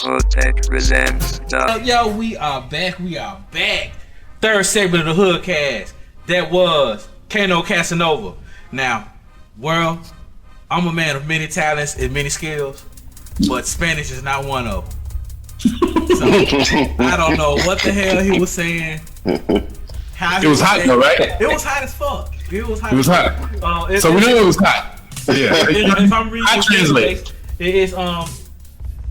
[SPEAKER 7] Hood Tech presents the
[SPEAKER 4] Yo, we are back. Third segment of the HoodCast. That was Kano Casanova. Now, world, I'm a man of many talents and many skills, but Spanish is not one of them. So, I don't know what the hell he was saying.
[SPEAKER 3] It was hot though, right?
[SPEAKER 4] It was hot as fuck. It was hot.
[SPEAKER 3] So we knew it was hot. Yeah.
[SPEAKER 4] If I'm reading,
[SPEAKER 3] I translate.
[SPEAKER 4] It's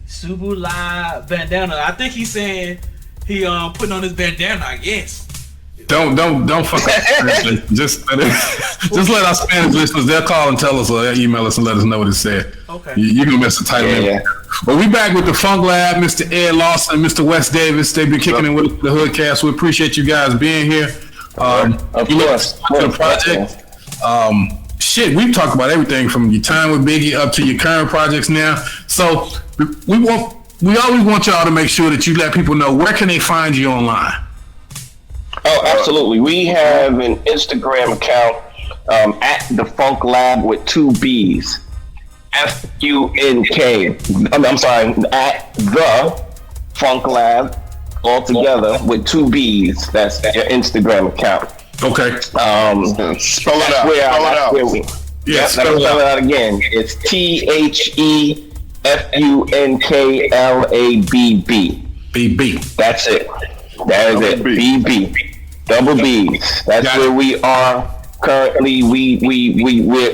[SPEAKER 4] Subula bandana. I think he's saying he putting on his bandana, I guess.
[SPEAKER 3] Don't fuck up. Just let our Spanish listeners, they'll call and tell us or they'll email us and let us know what it said.
[SPEAKER 4] Okay.
[SPEAKER 3] You can mess the title in. But we back with the Funk Labb, Mr. Ed Lawson, Mr. Wes Davis. They've been kicking in with the HoodCast. We appreciate you guys being here.
[SPEAKER 6] Of course.
[SPEAKER 3] The project. Shit, we've talked about everything from your time with Biggie up to your current projects now. So we always want y'all to make sure that you let people know where can they find you online.
[SPEAKER 6] Oh, absolutely. We have an Instagram account at the Funk Labb with 2 B's. FUNK. I'm sorry, at the Funk Labb all together with 2 B's. That's your Instagram account.
[SPEAKER 3] Okay.
[SPEAKER 2] Spell it out.
[SPEAKER 6] Spell it out again. It's THEFUNKLABB.
[SPEAKER 3] BB.
[SPEAKER 6] That's it. That is it. BB. Double B's. That's where we are currently. We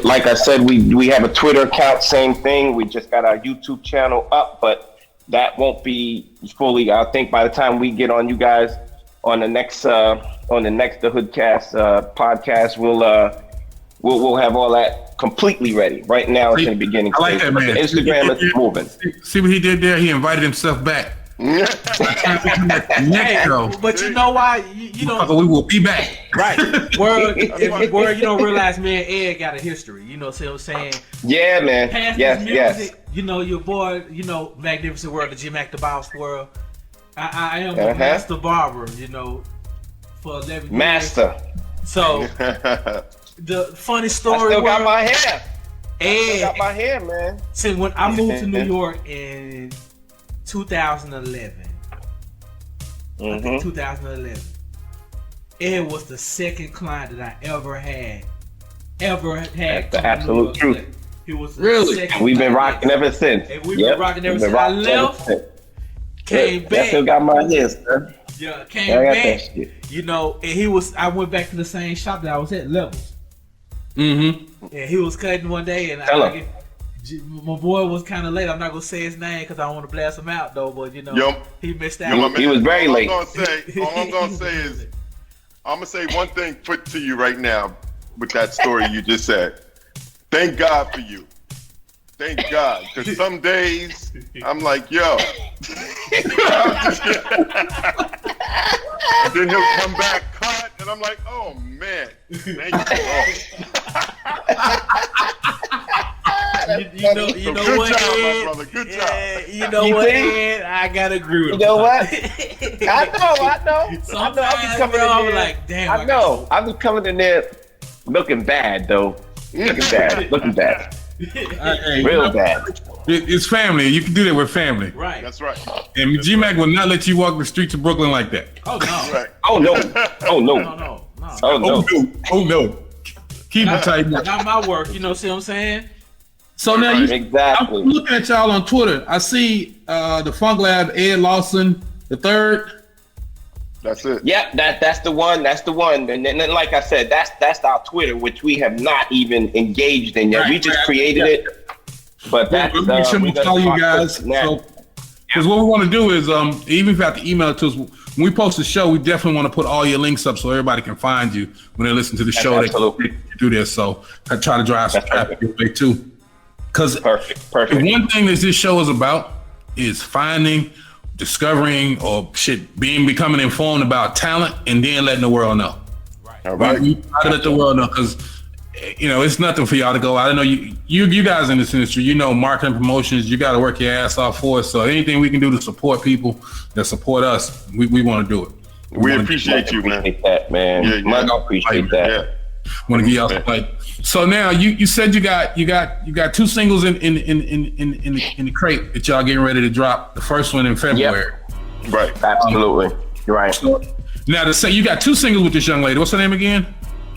[SPEAKER 6] like I said, we have a Twitter account, same thing. We just got our YouTube channel up, but that won't be fully. I think by the time we get on you guys on the next the HoodCast podcast, we'll have all that completely ready. Right now, it's in the beginning.
[SPEAKER 3] I like that, man.
[SPEAKER 6] The Instagram is moving.
[SPEAKER 3] See what he did there? He invited himself back.
[SPEAKER 4] But you know why? You know,
[SPEAKER 3] we will be back.
[SPEAKER 4] Right. Word, you don't realize me and Ed got a history. You know what I'm saying?
[SPEAKER 6] Yeah, man.
[SPEAKER 4] Past
[SPEAKER 6] Yes.
[SPEAKER 4] You know, your boy, you know, Magnificent World, the G-Mack the Boss World. I am a master barber, you know, for 11
[SPEAKER 6] Master.
[SPEAKER 4] years. So, the funny story.
[SPEAKER 6] I still got my hair.
[SPEAKER 4] Ed,
[SPEAKER 6] got my hair, man.
[SPEAKER 4] See, when I moved to New York in 2011, I think 2011, Ed was the second client that I ever had.
[SPEAKER 6] That's the absolute truth.
[SPEAKER 4] He was
[SPEAKER 6] Really? We've been rocking ever since.
[SPEAKER 4] And we've been rocking ever since. I left, came back.
[SPEAKER 6] I still got my hair, sir.
[SPEAKER 4] Yeah, came back. You know, and I went back to the same shop that I was at, Levels. Mm-hmm. And he was cutting one day, and my boy was kind of late. I'm not gonna say his name because I don't want to blast him out, though. But you know, he missed out.
[SPEAKER 6] He was very late.
[SPEAKER 2] All I'm gonna say is, I'm gonna say one thing to you right now with that story you just said. Thank God for you. Thank God, because some days I'm like, yo. And then he'll come back cut, and I'm like, oh man, thank you.
[SPEAKER 4] You know
[SPEAKER 2] good
[SPEAKER 4] what,
[SPEAKER 2] job,
[SPEAKER 4] Ed?
[SPEAKER 2] my brother. Good job.
[SPEAKER 4] You know what, Ed? I gotta agree with
[SPEAKER 6] you. Know what? I know.
[SPEAKER 4] Sometimes,
[SPEAKER 6] I'll be coming in there.
[SPEAKER 4] Like, damn.
[SPEAKER 6] I know. I'll be coming in there looking bad, though. Looking bad. Real bad.
[SPEAKER 3] It's family. You can do that with family.
[SPEAKER 4] Right.
[SPEAKER 2] That's right.
[SPEAKER 3] And G-Mack will not let you walk the streets of Brooklyn like that.
[SPEAKER 4] Oh no.
[SPEAKER 2] Right.
[SPEAKER 6] Oh no. Oh no.
[SPEAKER 4] No.
[SPEAKER 6] Oh no.
[SPEAKER 3] Oh no. Keep it tight.
[SPEAKER 4] Not my work. You know, see what I'm saying?
[SPEAKER 3] So now
[SPEAKER 6] exactly.
[SPEAKER 3] I'm looking at y'all on Twitter. I see the Funk Labb, Ed Lawson the third.
[SPEAKER 2] That's it.
[SPEAKER 6] Yeah, that's the one. That's the one. And then, like I said, that's our Twitter, which we have not even engaged in yet.
[SPEAKER 3] Right,
[SPEAKER 6] we just created it. But that's
[SPEAKER 3] we'll make sure we follow you guys. Because what we want to do is, even if you have to email it to us, when we post the show, we definitely want to put all your links up so everybody can find you when they listen to the show. They can do this. So I try to drive some traffic your way too. Because
[SPEAKER 6] perfect.
[SPEAKER 3] One thing that this show is about is finding, discovering, or becoming informed about talent, and then letting the world know.
[SPEAKER 2] Right. All right.
[SPEAKER 3] We try to let the world know because it's nothing for y'all to go. I don't know you guys in this industry. You know, marketing, promotions. You got to work your ass off for it. So anything we can do to support people that support us, we want to do it.
[SPEAKER 2] We appreciate you, man.
[SPEAKER 6] Appreciate that, man.
[SPEAKER 2] Yeah.
[SPEAKER 6] I appreciate that.
[SPEAKER 2] Yeah.
[SPEAKER 3] Want to give y'all some like. So now you said you got two singles in the crate that y'all getting ready to drop. The first one in February.
[SPEAKER 2] Yep. Right.
[SPEAKER 6] Absolutely. You're right.
[SPEAKER 3] So, now to say you got two singles with this young lady. What's her name again?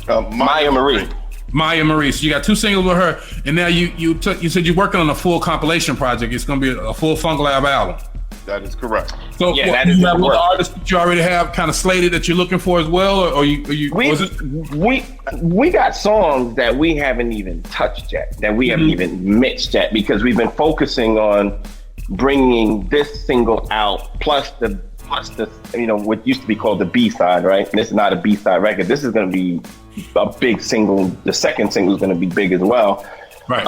[SPEAKER 2] Maya Marie.
[SPEAKER 3] Maya Marie. So you got two singles with her, and now you said you're working on a full compilation project. It's going to be a full Funk Labb album.
[SPEAKER 2] That is correct.
[SPEAKER 3] So you have other artists that you already have kind of slated that you're looking for as well, or
[SPEAKER 6] we got songs that we haven't even touched yet, that we haven't even mixed yet, because we've been focusing on bringing this single out plus the what used to be called the B-side, right? And this is not a B-side record. This is going to be a big single. The second single is going to be big as well.
[SPEAKER 3] Right.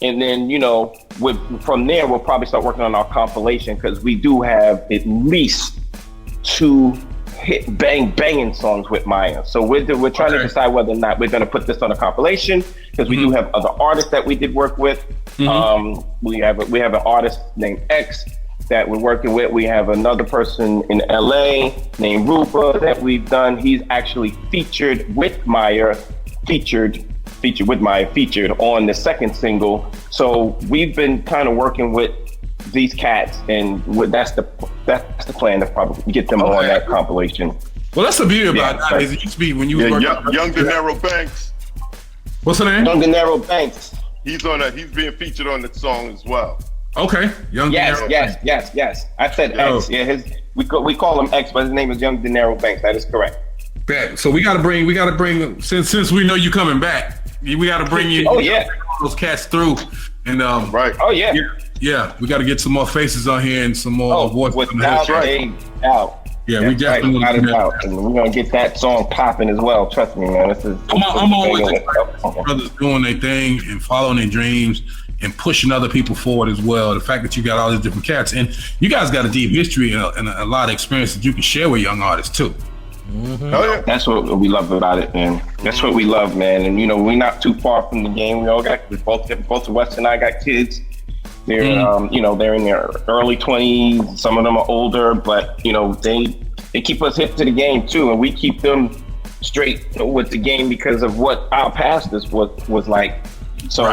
[SPEAKER 6] And then, from there, we'll probably start working on our compilation, because we do have at least 2 hit banging songs with Maya. So we're trying to decide whether or not we're going to put this on a compilation, because we do have other artists that we did work with. We have an artist named X that we're working with. We have another person in LA named Rupa that we've done. He's actually featured with Maya, featured on the second single. So we've been kind of working with these cats, and that's the plan, to probably get them on that compilation.
[SPEAKER 3] Well, that's the beauty about that. Is it used to be when you were
[SPEAKER 2] Young De Niro Banks.
[SPEAKER 3] What's her name?
[SPEAKER 6] Young De Niro Banks.
[SPEAKER 2] He's being featured on the song as well.
[SPEAKER 3] Okay, Young De Niro.
[SPEAKER 6] Yes. I said X. Yeah, we call him X, but his name is Young De Niro Banks. That is correct.
[SPEAKER 3] So we got to bring since we know you coming back, we got to bring you.
[SPEAKER 6] Oh yeah,
[SPEAKER 3] those cats through, and
[SPEAKER 2] right.
[SPEAKER 6] Oh yeah.
[SPEAKER 3] Yeah, we got to get some more faces on here and some more voices.
[SPEAKER 6] Without a doubt.
[SPEAKER 3] Yeah, we definitely
[SPEAKER 6] without a doubt. And we're gonna get that song popping as well. Trust me, man.
[SPEAKER 3] I'm always brothers doing their thing and following their dreams and pushing other people forward as well. The fact that you got all these different cats and you guys got a deep history and a lot of experience that you can share with young artists too.
[SPEAKER 6] Mm-hmm. Oh, yeah. That's what we love about it, man. That's what we love, man. And we're not too far from the game. We all got both Wes and I got kids. They're they're in their early 20s. Some of them are older, but they keep us hip to the game too, and we keep them straight with the game because of what our past was like. So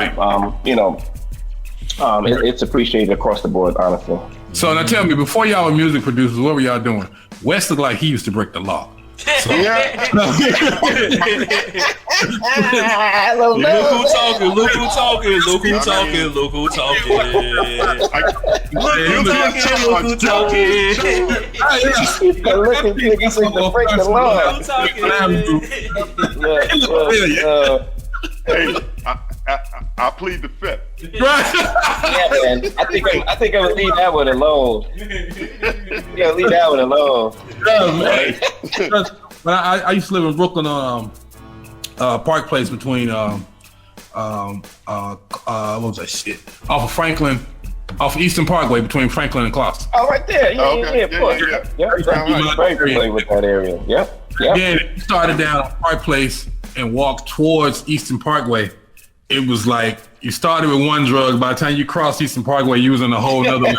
[SPEAKER 6] it's appreciated across the board, honestly.
[SPEAKER 3] So now tell me, before y'all were music producers, what were y'all doing? Wes looked like he used to break the law. So,
[SPEAKER 4] Look who talking. Look who talking. Look who talking. Look who talking. Look
[SPEAKER 2] Hey, I plead the fifth.
[SPEAKER 6] Yeah, man. I think I'm gonna leave that one alone. Yeah, leave that one alone.
[SPEAKER 3] But I used to live in Brooklyn, Park Place between what was that shit? Off of Eastern Parkway between Franklin and Clarkston.
[SPEAKER 6] Oh, right there. Yeah, of course. Yeah. Very familiar with that area. Yep.
[SPEAKER 3] Yeah, you started down on Park Place and walked towards Eastern Parkway. It was like you started with one drug. By the time you crossed Eastern Parkway, you was in a whole other one.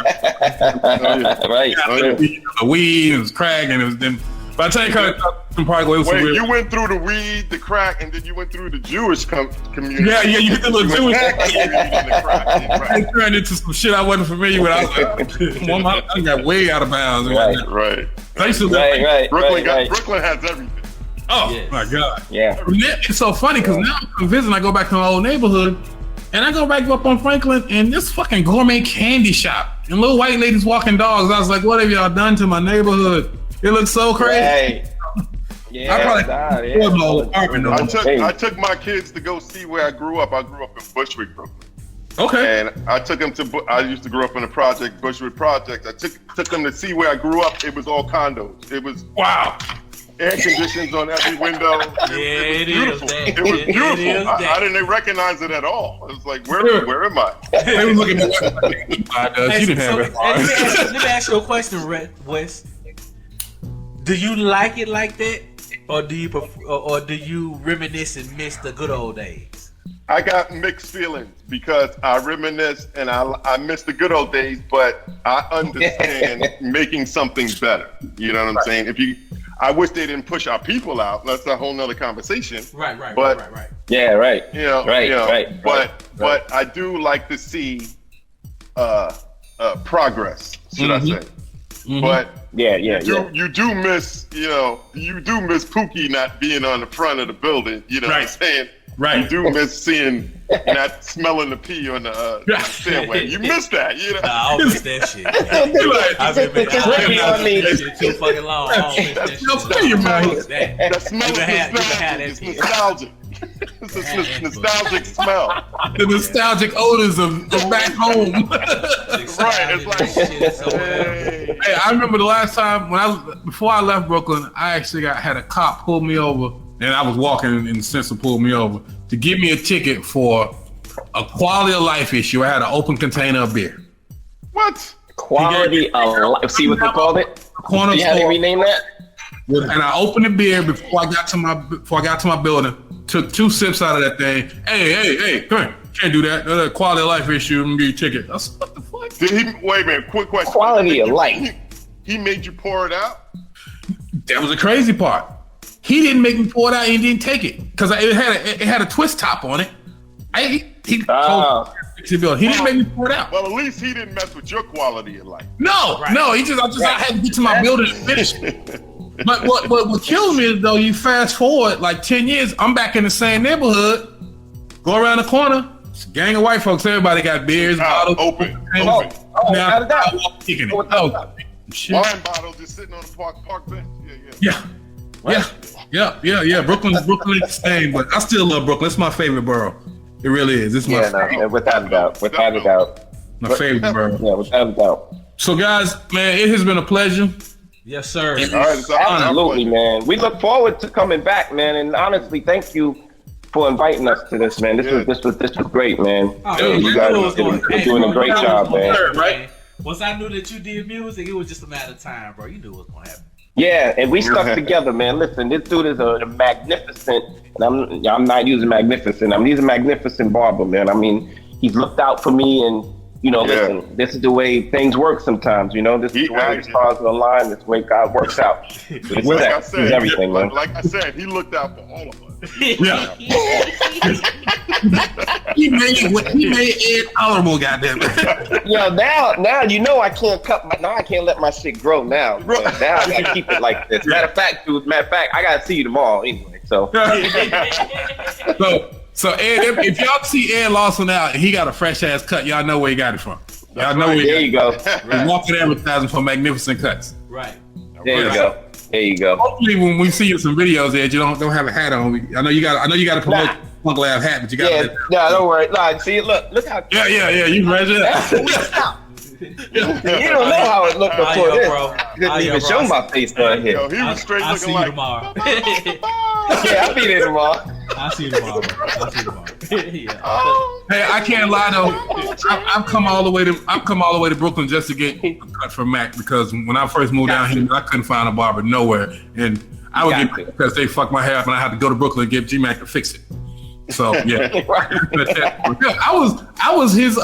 [SPEAKER 6] Right.
[SPEAKER 3] The weed, it was crack, and it was then. By the time you got to Eastern Parkway, it was
[SPEAKER 2] wait, you went through the weed, the crack, and then you went through the Jewish community.
[SPEAKER 3] Yeah, you did the little Jewish It turned into some shit I wasn't familiar with. I was like, I got way out of bounds.
[SPEAKER 2] Right.
[SPEAKER 3] Brooklyn
[SPEAKER 2] has everything.
[SPEAKER 3] Oh my God!
[SPEAKER 6] Yeah,
[SPEAKER 3] it's so funny because now I'm visiting. I go back to my old neighborhood, and I go back up on Franklin, and this fucking gourmet candy shop, and little white ladies walking dogs. I was like, "What have y'all done to my neighborhood? It looks so crazy."
[SPEAKER 6] Right. Yeah,
[SPEAKER 2] I took my kids to go see where I grew up. I grew up in Bushwick, Brooklyn.
[SPEAKER 3] Okay.
[SPEAKER 2] And I took them to. I used to grow up in the project, Bushwick Project. I took them to see where I grew up. It was all condos. It was air conditions on every window. It was beautiful. It was beautiful. I didn't recognize it at all. I was like, where am I?
[SPEAKER 4] They were looking at let me ask you a question, Wes. Do you like it like that, or do you or do you reminisce and miss the good old days?
[SPEAKER 2] I got mixed feelings because I reminisce and I miss the good old days, but I understand making something better. You know what I'm saying? I wish they didn't push our people out. That's a whole nother conversation.
[SPEAKER 4] Right.
[SPEAKER 6] Yeah, right.
[SPEAKER 2] But I do like to see progress, should I say? Mm-hmm. But you do miss Pookie not being on the front of the building. You know what I'm saying?
[SPEAKER 3] Right.
[SPEAKER 2] You do miss seeing not smelling the pee on the stairway. You miss that, you know.
[SPEAKER 4] Nah, I don't miss that shit. I've been that shit too fucking long. I don't miss that shit.
[SPEAKER 2] That smell is nostalgic. It's a nostalgic smell.
[SPEAKER 3] The nostalgic odors of back home.
[SPEAKER 2] Right. It's like,
[SPEAKER 3] hey, I remember the last time before I left Brooklyn, I actually had a cop pull me over, and I was walking in the sense of pull me over to give me a ticket for a quality of life issue. I had an open container of beer.
[SPEAKER 2] What?
[SPEAKER 6] Quality of life? See what they called it?
[SPEAKER 3] Corner
[SPEAKER 6] store. How they rename that?
[SPEAKER 3] And I opened the beer before I got to my building. Took 2 sips out of that thing. Hey, come here. Can't do that. That's a quality of life issue. I'm gonna give you a ticket. What the fuck?
[SPEAKER 2] Did he? Wait a minute. Quick question.
[SPEAKER 6] Quality of life.
[SPEAKER 2] He made you pour it out?
[SPEAKER 3] That was the crazy part. He didn't make me pour it out. He didn't take it because it had a twist top on it. He didn't make me pour it out.
[SPEAKER 2] Well, at least he didn't mess with your quality of life.
[SPEAKER 3] No. I had to get to my building and finish it. But what kills me is though, you fast forward like 10 years, I'm back in the same neighborhood. Go around the corner, it's a gang of white folks. Everybody got beers, bottles,
[SPEAKER 2] open.
[SPEAKER 3] Now I walk kicking it.
[SPEAKER 2] Wine bottle just sitting on the park bench.
[SPEAKER 3] Yeah. Brooklyn's the same, but I still love Brooklyn. It's my favorite borough. It really is. It's my favorite.
[SPEAKER 6] Without a doubt.
[SPEAKER 3] My favorite, bro.
[SPEAKER 6] Yeah, without a doubt.
[SPEAKER 3] So, guys, man, it has been a pleasure.
[SPEAKER 4] Yes, sir.
[SPEAKER 2] All right, it's
[SPEAKER 6] Absolutely, man. We look forward to coming back, man. And honestly, thank you for inviting us to this, man. This was great, man.
[SPEAKER 4] Oh,
[SPEAKER 6] you guys are doing a great job, man.
[SPEAKER 4] Right? Once I knew that you did music, it was just a matter of time, bro. You knew what was gonna happen.
[SPEAKER 6] Yeah, and we stuck together, man. Listen, this dude is a magnificent, and I'm not using magnificent. He's a magnificent barber, man. I mean, he's looked out for me, and listen, this is the way things work sometimes. This is the way the stars align. This is the way God works out.
[SPEAKER 2] Like I said,
[SPEAKER 6] he's everything, man.
[SPEAKER 2] Like I said, he looked out for all of us.
[SPEAKER 3] Yeah. he made it tolerable, goddamn it.
[SPEAKER 6] Yo, now I can't I can't let my shit grow now. Now I gotta keep it like this. Matter of fact, I gotta see you tomorrow anyway. So
[SPEAKER 3] So Ed, if y'all see Ed Lawson out and he got a fresh ass cut, y'all know where he got it from. Y'all know where
[SPEAKER 6] there you go.
[SPEAKER 3] He's walking advertising for magnificent cuts.
[SPEAKER 4] Right.
[SPEAKER 6] There you go. There you go.
[SPEAKER 3] Hopefully, when we see you some videos, Ed, you don't have a hat on. I know you got to promote Funk Labb hat, but you got.
[SPEAKER 6] Yeah, don't worry. Nah, see, look how.
[SPEAKER 3] Yeah. You measure that.
[SPEAKER 6] You don't know how it looked before this.
[SPEAKER 4] Bro.
[SPEAKER 6] Couldn't even show my face down here.
[SPEAKER 2] Yo, he was straight looking like.
[SPEAKER 4] Tomorrow.
[SPEAKER 6] Yeah, I'll be there tomorrow.
[SPEAKER 4] I'll see you tomorrow, bro. Yeah.
[SPEAKER 3] Hey, I can't lie though. I've come all the way to Brooklyn just to get a cut from Mac because when I first moved down here, I couldn't find a barber nowhere, and I would get because they fucked my hair up, and I had to go to Brooklyn and get G-Mack to fix it. So yeah, I was his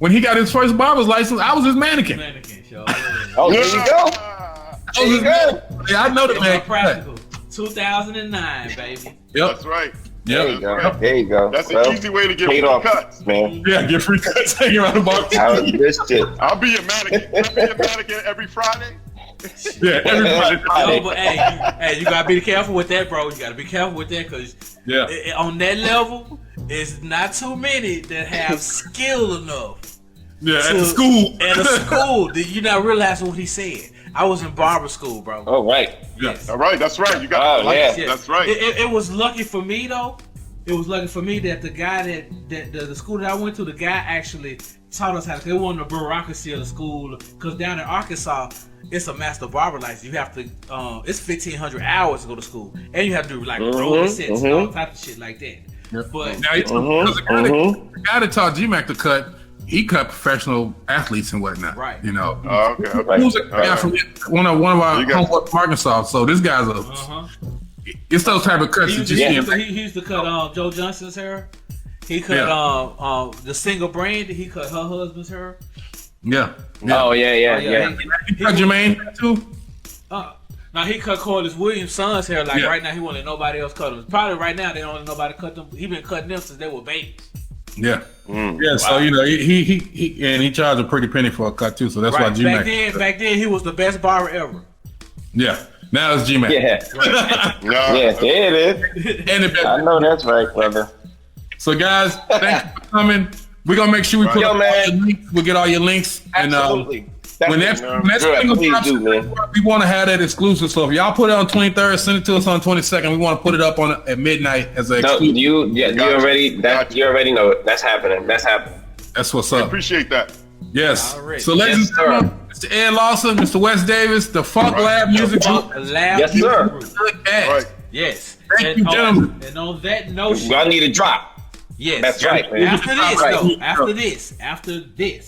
[SPEAKER 3] when he got his first barber's license, I was his mannequin.
[SPEAKER 6] Oh, there you go.
[SPEAKER 3] There you go. Yeah, I know the man.
[SPEAKER 4] Practical. 2009, baby.
[SPEAKER 3] Yep.
[SPEAKER 2] That's right.
[SPEAKER 6] There you go. There you go.
[SPEAKER 2] That's an easy way to get free cuts,
[SPEAKER 6] man.
[SPEAKER 3] Yeah, get free cuts hanging around the bar.
[SPEAKER 2] I'll be a mannequin. I'll be a mannequin every Friday.
[SPEAKER 3] Yeah, every Friday.
[SPEAKER 4] No, but hey, you gotta be careful with that, bro. You gotta be careful with that because on that level, it's not too many that have skill enough.
[SPEAKER 3] Yeah, at the school.
[SPEAKER 4] At a school, you not realizing what he said. I was in barber school, bro.
[SPEAKER 6] Oh, right.
[SPEAKER 2] Yes. All right, that's right. You got that's right.
[SPEAKER 4] It was lucky for me though. It was lucky for me that the guy that the school that I went to, the guy actually taught us how to. They wanted the bureaucracy of the school because down in Arkansas, it's a master barber license. You have to. It's 1,500 hours to go to school, and you have to do like roller sets and all types of shit like that.
[SPEAKER 3] Yeah.
[SPEAKER 4] But
[SPEAKER 3] now, the guy that taught G-Mac to cut. He cut professional athletes and whatnot.
[SPEAKER 4] Right.
[SPEAKER 3] You know.
[SPEAKER 2] Okay.
[SPEAKER 3] He was a guy from one of our homeboys from Arkansas. So this guy's it's those type of cuts that you see.
[SPEAKER 4] He used to cut Joe Johnson's hair. He cut the single brand. He cut her husband's hair.
[SPEAKER 3] Yeah.
[SPEAKER 6] Oh yeah.
[SPEAKER 3] He cut Jermaine too.
[SPEAKER 4] Now he cut Corliss Williams' son's hair. Like right now, he won't let nobody else cut them. Probably right now they don't let nobody cut them. He been cutting them since they were babies.
[SPEAKER 3] Yeah. Yeah, so he charged a pretty penny for a cut too, so that's why G-Mac.
[SPEAKER 4] Back then he was the best barber ever.
[SPEAKER 3] Yeah. Now it's G-Mac.
[SPEAKER 6] Yeah. Yes, it is. I know that's right, brother.
[SPEAKER 3] So guys, thanks for coming. We're gonna make sure we put all your links. We'll get all your links.
[SPEAKER 6] Absolutely.
[SPEAKER 3] And when next single drops, we want to have that exclusive. So if y'all put it on 23rd, send it to us on 22nd. We want to put it up on at midnight as an exclusive.
[SPEAKER 6] You already know it. That's happening.
[SPEAKER 3] That's what's up.
[SPEAKER 2] Appreciate that.
[SPEAKER 3] Yes. So ladies and gentlemen, Mr. Ed Lawson, Mr. Wes Davis, the Funk Labb Music Group.
[SPEAKER 6] Yes, sir.
[SPEAKER 2] Right.
[SPEAKER 4] Yes.
[SPEAKER 3] Thank you, gentlemen.
[SPEAKER 4] And on that notion,
[SPEAKER 6] I need a drop.
[SPEAKER 4] Yes,
[SPEAKER 6] that's right. Man.
[SPEAKER 4] After this.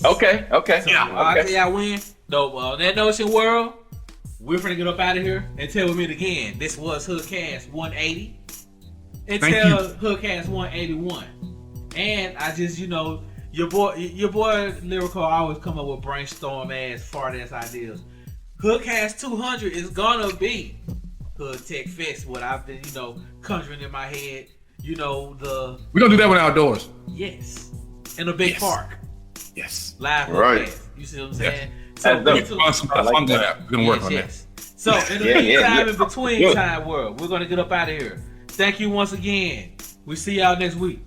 [SPEAKER 6] Okay.
[SPEAKER 4] So I'll tell y'all when. So on that notion, world, we're finna get up out of here until we meet again. This was HoodCast 180. Until HoodCast 181. And I just, your boy Lyrical always come up with brainstorm ass, fart ass ideas. HoodCast 200 is gonna be Hood Tech Fest. What I've been, conjuring in my head. We're gonna
[SPEAKER 3] do that one outdoors.
[SPEAKER 4] Yes. In a big park.
[SPEAKER 3] Yes.
[SPEAKER 4] Live.
[SPEAKER 2] Right.
[SPEAKER 4] You see what I'm saying?
[SPEAKER 3] So we're gonna work on that.
[SPEAKER 4] So in the meantime, in between time world, we're gonna get up out of here. Thank you once again. We see y'all next week.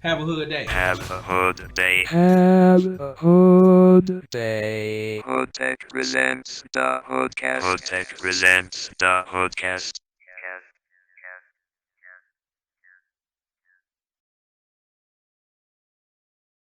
[SPEAKER 4] Have a hood day.
[SPEAKER 7] Have a hood day.
[SPEAKER 11] Have a hood day.
[SPEAKER 7] HoodTech presents the HoodCast. HoodTech presents the HoodCast.